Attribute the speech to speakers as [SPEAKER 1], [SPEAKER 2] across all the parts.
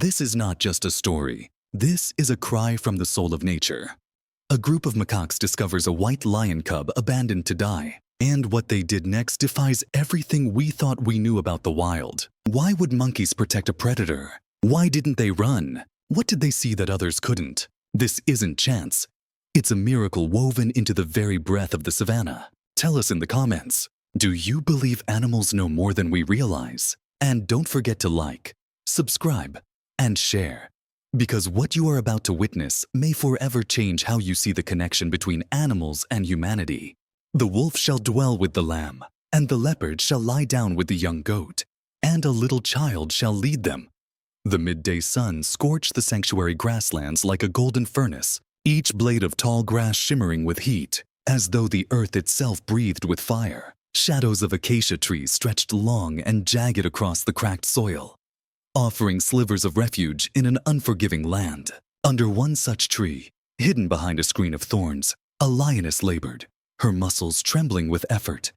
[SPEAKER 1] This is not just a story. This is a cry from the soul of nature. A group of macaques discovers a white lion cub abandoned to die. And what they did next defies everything we thought we knew about the wild. Why would monkeys protect a predator? Why didn't they run? What did they see that others couldn't? This isn't chance. It's a miracle woven into the very breath of the savannah. Tell us in the comments. Do you believe animals know more than we realize? And don't forget to like, subscribe, and share. Because what you are about to witness may forever change how you see the connection between animals and humanity. The wolf shall dwell with the lamb, and the leopard shall lie down with the young goat, and a little child shall lead them. The midday sun scorched the sanctuary grasslands like a golden furnace, each blade of tall grass shimmering with heat, as though the earth itself breathed with fire. Shadows of acacia trees stretched long and jagged across the cracked soil, offering slivers of refuge in an unforgiving land. Under one such tree, hidden behind a screen of thorns, a lioness labored, her muscles trembling with effort,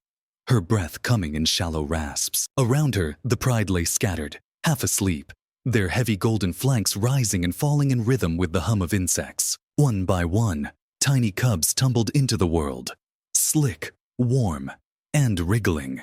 [SPEAKER 1] her breath coming in shallow rasps. Around her, the pride lay scattered, half asleep, their heavy golden flanks rising and falling in rhythm with the hum of insects. One by one, tiny cubs tumbled into the world, slick, warm, and wriggling.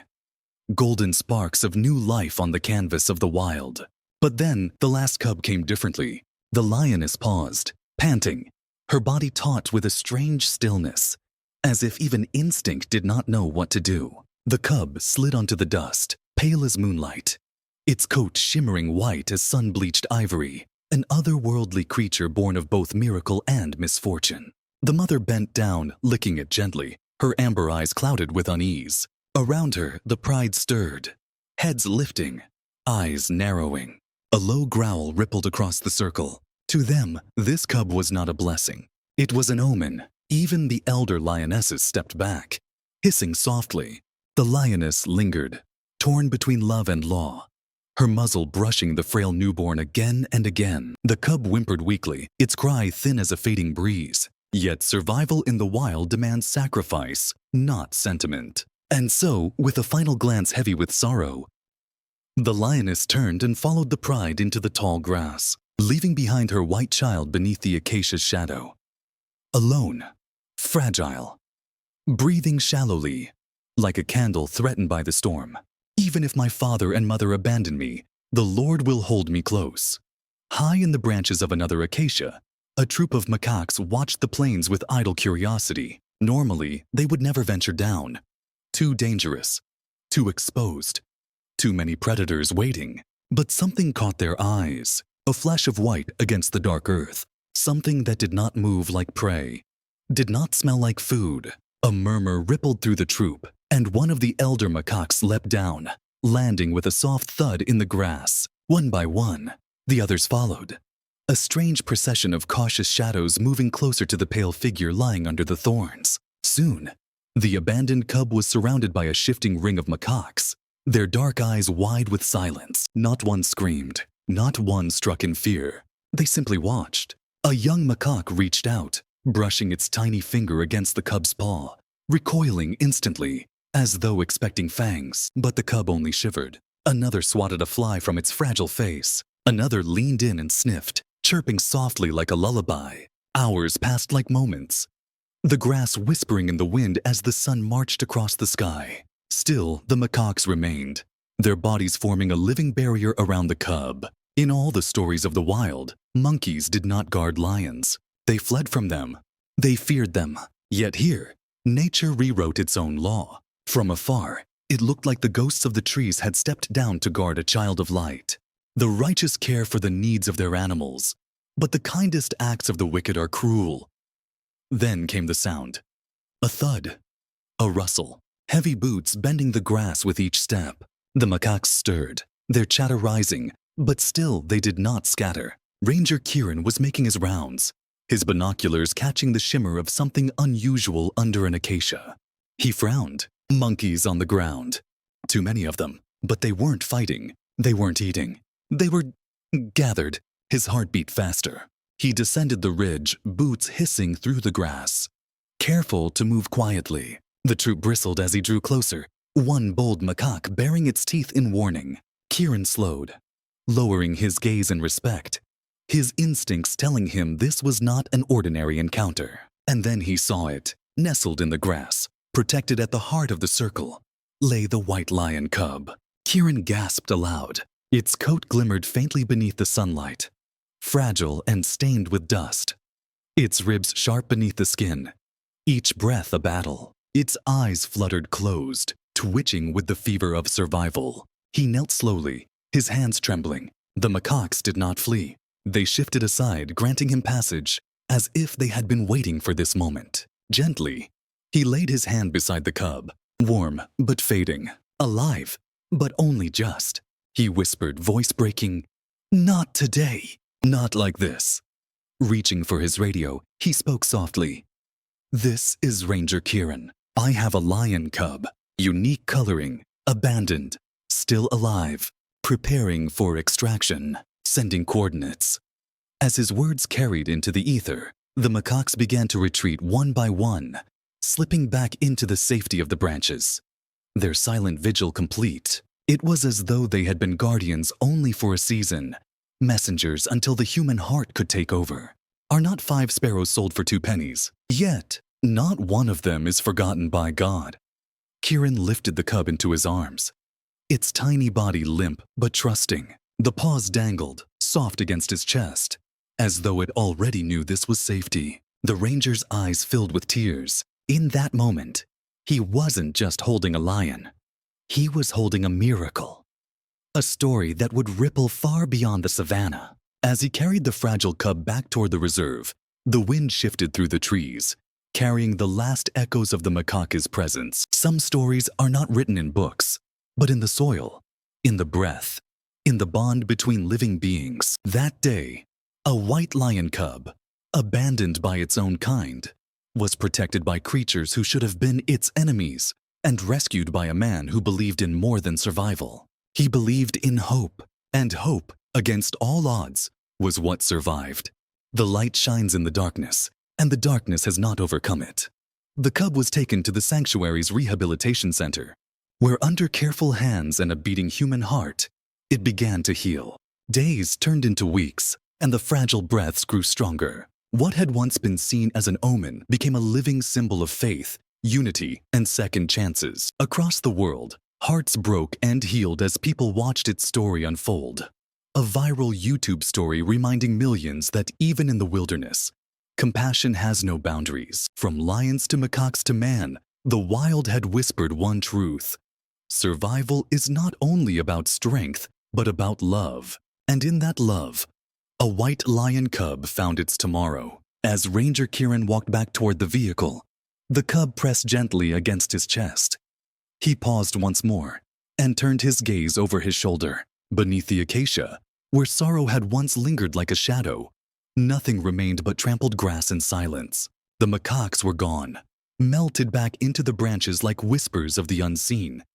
[SPEAKER 1] Golden sparks of new life on the canvas of the wild. But then, the last cub came differently. The lioness paused, panting, her body taut with a strange stillness, as if even instinct did not know what to do. The cub slid onto the dust, pale as moonlight, its coat shimmering white as sun-bleached ivory, an otherworldly creature born of both miracle and misfortune. The mother bent down, licking it gently, her amber eyes clouded with unease. Around her, the pride stirred, heads lifting, eyes narrowing. A low growl rippled across the circle. To them, this cub was not a blessing. It was an omen. Even the elder lionesses stepped back, hissing softly. The lioness lingered, torn between love and law, her muzzle brushing the frail newborn again and again. The cub whimpered weakly, its cry thin as a fading breeze. Yet survival in the wild demands sacrifice, not sentiment. And so, with a final glance heavy with sorrow, the lioness turned and followed the pride into the tall grass, leaving behind her white child beneath the acacia's shadow. Alone, fragile, breathing shallowly, like a candle threatened by the storm. Even if my father and mother abandon me, the Lord will hold me close. High in the branches of another acacia, a troop of macaques watched the plains with idle curiosity. Normally, they would never venture down. Too dangerous, too exposed, too many predators waiting. But something caught their eyes, a flash of white against the dark earth, something that did not move like prey, did not smell like food. A murmur rippled through the troop, and one of the elder macaques leapt down, landing with a soft thud in the grass. One by one, the others followed, a strange procession of cautious shadows moving closer to the pale figure lying under the thorns. Soon, the abandoned cub was surrounded by a shifting ring of macaques, their dark eyes wide with silence. Not one screamed, not one struck in fear. They simply watched. A young macaque reached out, brushing its tiny finger against the cub's paw, recoiling instantly, as though expecting fangs. But the cub only shivered. Another swatted a fly from its fragile face. Another leaned in and sniffed, chirping softly like a lullaby. Hours passed like moments, the grass whispering in the wind as the sun marched across the sky. Still, the macaques remained, their bodies forming a living barrier around the cub. In all the stories of the wild, monkeys did not guard lions. They fled from them. They feared them. Yet here, nature rewrote its own law. From afar, it looked like the ghosts of the trees had stepped down to guard a child of light. The righteous care for the needs of their animals, but the kindest acts of the wicked are cruel. Then came the sound. A thud. A rustle. Heavy boots bending the grass with each step. The macaques stirred, their chatter rising, but still they did not scatter. Ranger Kieran was making his rounds, his binoculars catching the shimmer of something unusual under an acacia. He frowned. Monkeys on the ground. Too many of them. But they weren't fighting. They weren't eating. They were gathered. His heart beat faster. He descended the ridge, boots hissing through the grass, careful to move quietly. The troop bristled as he drew closer, one bold macaque baring its teeth in warning. Kieran slowed, lowering his gaze in respect, his instincts telling him this was not an ordinary encounter. And then he saw it, nestled in the grass, protected at the heart of the circle, lay the white lion cub. Kieran gasped aloud. Its coat glimmered faintly beneath the sunlight, fragile and stained with dust. Its ribs sharp beneath the skin, each breath a battle. Its eyes fluttered closed, twitching with the fever of survival. He knelt slowly, his hands trembling. The macaques did not flee. They shifted aside, granting him passage, as if they had been waiting for this moment. Gently, he laid his hand beside the cub, warm but fading, alive, but only just. He whispered, voice breaking, "Not today, not like this." Reaching for his radio, he spoke softly. "This is Ranger Kieran. I have a lion cub, unique coloring, abandoned, still alive, preparing for extraction, sending coordinates." As his words carried into the ether, the macaques began to retreat one by one, slipping back into the safety of the branches. Their silent vigil complete, it was as though they had been guardians only for a season, messengers until the human heart could take over. Are not 5 sparrows sold for 2 pennies? Yet, not one of them is forgotten by God. Kieran lifted the cub into his arms, its tiny body limp but trusting. The paws dangled, soft against his chest, as though it already knew this was safety. The ranger's eyes filled with tears. In that moment, he wasn't just holding a lion. He was holding a miracle. A story that would ripple far beyond the savannah. As he carried the fragile cub back toward the reserve, the wind shifted through the trees, carrying the last echoes of the macaques' presence. Some stories are not written in books, but in the soil, in the breath, in the bond between living beings. That day, a white lion cub, abandoned by its own kind, was protected by creatures who should have been its enemies and rescued by a man who believed in more than survival. He believed in hope, and hope, against all odds, was what survived. The light shines in the darkness, and the darkness has not overcome it. The cub was taken to the sanctuary's rehabilitation center, where under careful hands and a beating human heart, it began to heal. Days turned into weeks, and the fragile breaths grew stronger. What had once been seen as an omen became a living symbol of faith, unity, and second chances. Across the world, hearts broke and healed as people watched its story unfold. A viral YouTube story reminding millions that even in the wilderness, compassion has no boundaries. From lions to macaques to man, the wild had whispered one truth. Survival is not only about strength, but about love. And in that love, a white lion cub found its tomorrow. As Ranger Kieran walked back toward the vehicle, the cub pressed gently against his chest. He paused once more and turned his gaze over his shoulder. Beneath the acacia, where sorrow had once lingered like a shadow, nothing remained but trampled grass and silence. The macaques were gone, melted back into the branches like whispers of the unseen,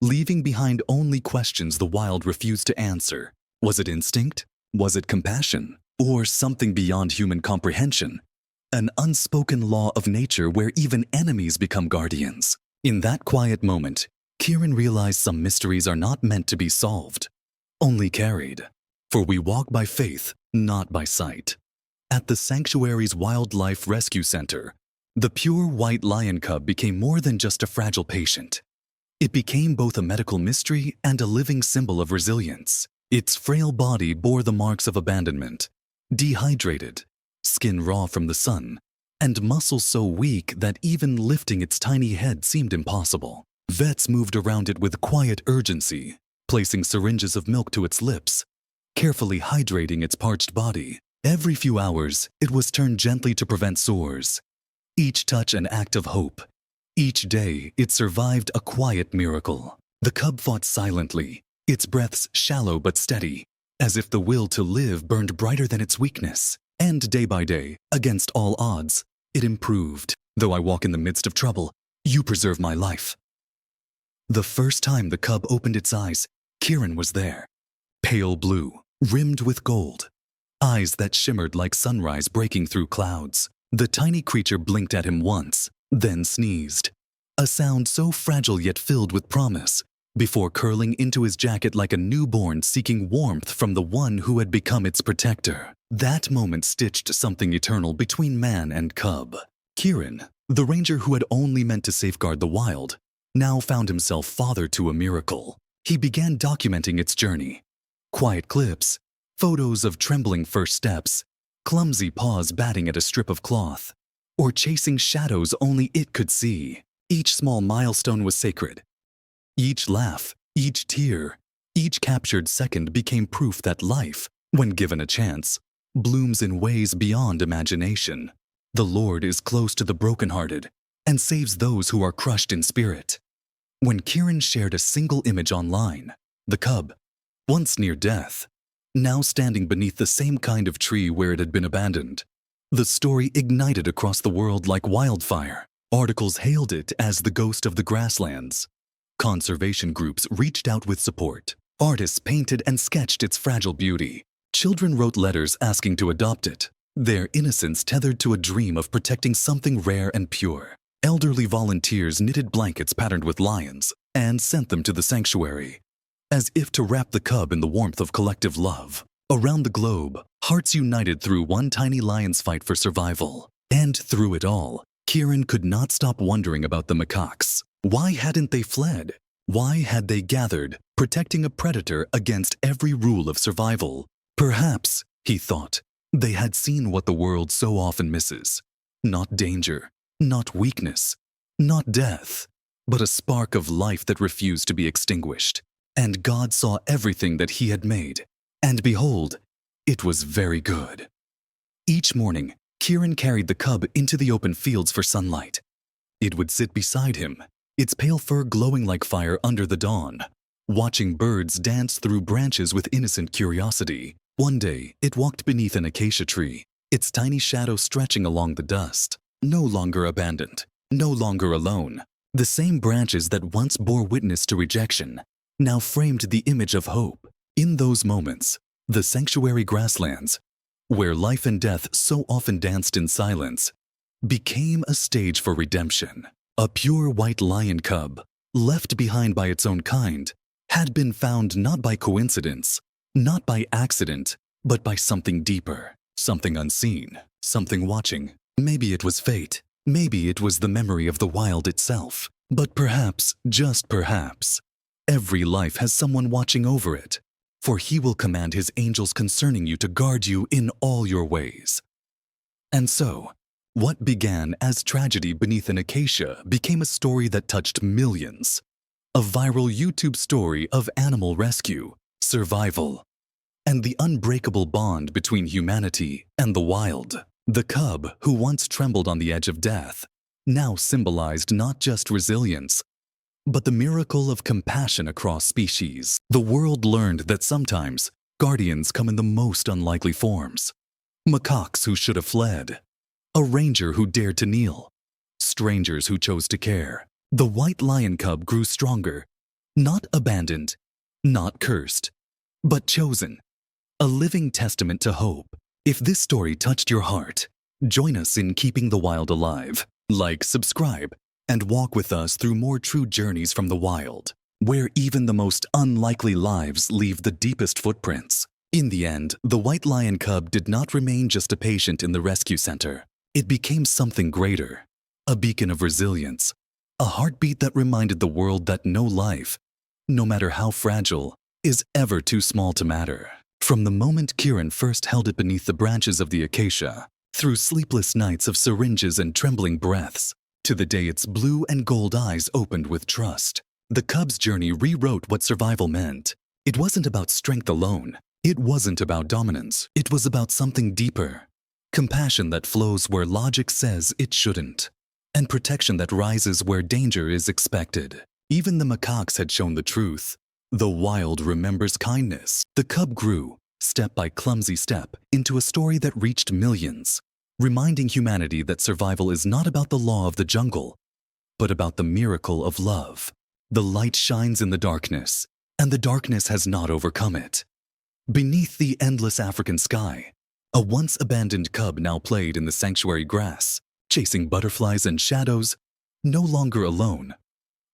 [SPEAKER 1] leaving behind only questions the wild refused to answer. Was it instinct? Was it compassion? Or something beyond human comprehension? An unspoken law of nature where even enemies become guardians. In that quiet moment, Kieran realized some mysteries are not meant to be solved, only carried. For we walk by faith, not by sight. At the sanctuary's Wildlife Rescue Center, the pure white lion cub became more than just a fragile patient. It became both a medical mystery and a living symbol of resilience. Its frail body bore the marks of abandonment, dehydrated, skin raw from the sun, and muscles so weak that even lifting its tiny head seemed impossible. Vets moved around it with quiet urgency, placing syringes of milk to its lips, carefully hydrating its parched body. Every few hours, it was turned gently to prevent sores. Each touch an act of hope. Each day, it survived a quiet miracle. The cub fought silently, its breaths shallow but steady, as if the will to live burned brighter than its weakness. And day by day, against all odds, it improved. Though I walk in the midst of trouble, you preserve my life. The first time the cub opened its eyes, Kieran was there. Pale blue, rimmed with gold, eyes that shimmered like sunrise breaking through clouds. The tiny creature blinked at him once, then sneezed. A sound so fragile yet filled with promise, before curling into his jacket like a newborn seeking warmth from the one who had become its protector. That moment stitched something eternal between man and cub. Kieran, the ranger who had only meant to safeguard the wild, now found himself father to a miracle. He began documenting its journey. Quiet clips, photos of trembling first steps, clumsy paws batting at a strip of cloth, or chasing shadows only it could see. Each small milestone was sacred. Each laugh, each tear, each captured second became proof that life, when given a chance, blooms in ways beyond imagination. The Lord is close to the brokenhearted and saves those who are crushed in spirit. When Kieran shared a single image online, the cub, once near death, now standing beneath the same kind of tree where it had been abandoned, the story ignited across the world like wildfire. Articles hailed it as the ghost of the grasslands. Conservation groups reached out with support. Artists painted and sketched its fragile beauty. Children wrote letters asking to adopt it, their innocence tethered to a dream of protecting something rare and pure. Elderly volunteers knitted blankets patterned with lions and sent them to the sanctuary, as if to wrap the cub in the warmth of collective love. Around the globe, hearts united through one tiny lion's fight for survival. And through it all, Kieran could not stop wondering about the macaques. Why hadn't they fled? Why had they gathered, protecting a predator against every rule of survival? Perhaps, he thought, they had seen what the world so often misses. Not danger, not weakness, not death, but a spark of life that refused to be extinguished. And God saw everything that he had made, and behold, it was very good. Each morning, Kieran carried the cub into the open fields for sunlight. It would sit beside him, its pale fur glowing like fire under the dawn, watching birds dance through branches with innocent curiosity. One day, it walked beneath an acacia tree, its tiny shadow stretching along the dust. No longer abandoned, no longer alone. The same branches that once bore witness to rejection now framed the image of hope. In those moments, the sanctuary grasslands, where life and death so often danced in silence, became a stage for redemption. A pure white lion cub, left behind by its own kind, had been found not by coincidence, not by accident, but by something deeper, something unseen, something watching. Maybe it was fate, maybe it was the memory of the wild itself, but perhaps, just perhaps, every life has someone watching over it, for he will command his angels concerning you to guard you in all your ways. And so, what began as tragedy beneath an acacia became a story that touched millions. A viral YouTube story of animal rescue, survival, and the unbreakable bond between humanity and the wild. The cub, who once trembled on the edge of death, now symbolized not just resilience, but the miracle of compassion across species. The world learned that sometimes guardians come in the most unlikely forms. Macaques who should have fled, a ranger who dared to kneel, strangers who chose to care. The white lion cub grew stronger, not abandoned, not cursed, but chosen, a living testament to hope. If this story touched your heart, join us in keeping the wild alive. Like, subscribe, and walk with us through more true journeys from the wild, where even the most unlikely lives leave the deepest footprints. In the end, the white lion cub did not remain just a patient in the rescue center. It became something greater, a beacon of resilience, a heartbeat that reminded the world that no life, no matter how fragile, is ever too small to matter. From the moment Kieran first held it beneath the branches of the acacia, through sleepless nights of syringes and trembling breaths, to the day its blue and gold eyes opened with trust, the cub's journey rewrote what survival meant. It wasn't about strength alone. It wasn't about dominance. It was about something deeper. Compassion that flows where logic says it shouldn't, and protection that rises where danger is expected. Even the macaques had shown the truth. The wild remembers kindness. The cub grew, step by clumsy step, into a story that reached millions, reminding humanity that survival is not about the law of the jungle, but about the miracle of love. The light shines in the darkness, and the darkness has not overcome it. Beneath the endless African sky, a once abandoned cub now played in the sanctuary grass, chasing butterflies and shadows, no longer alone,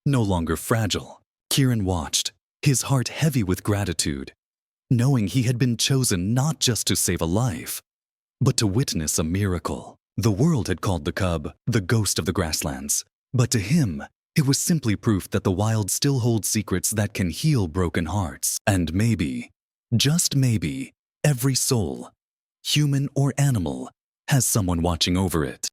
[SPEAKER 1] no longer fragile, Kieran watched, his heart heavy with gratitude, knowing he had been chosen not just to save a life, but to witness a miracle. The world had called the cub the ghost of the grasslands, but to him, it was simply proof that the wild still holds secrets that can heal broken hearts. And maybe, just maybe, every soul, human or animal, has someone watching over it.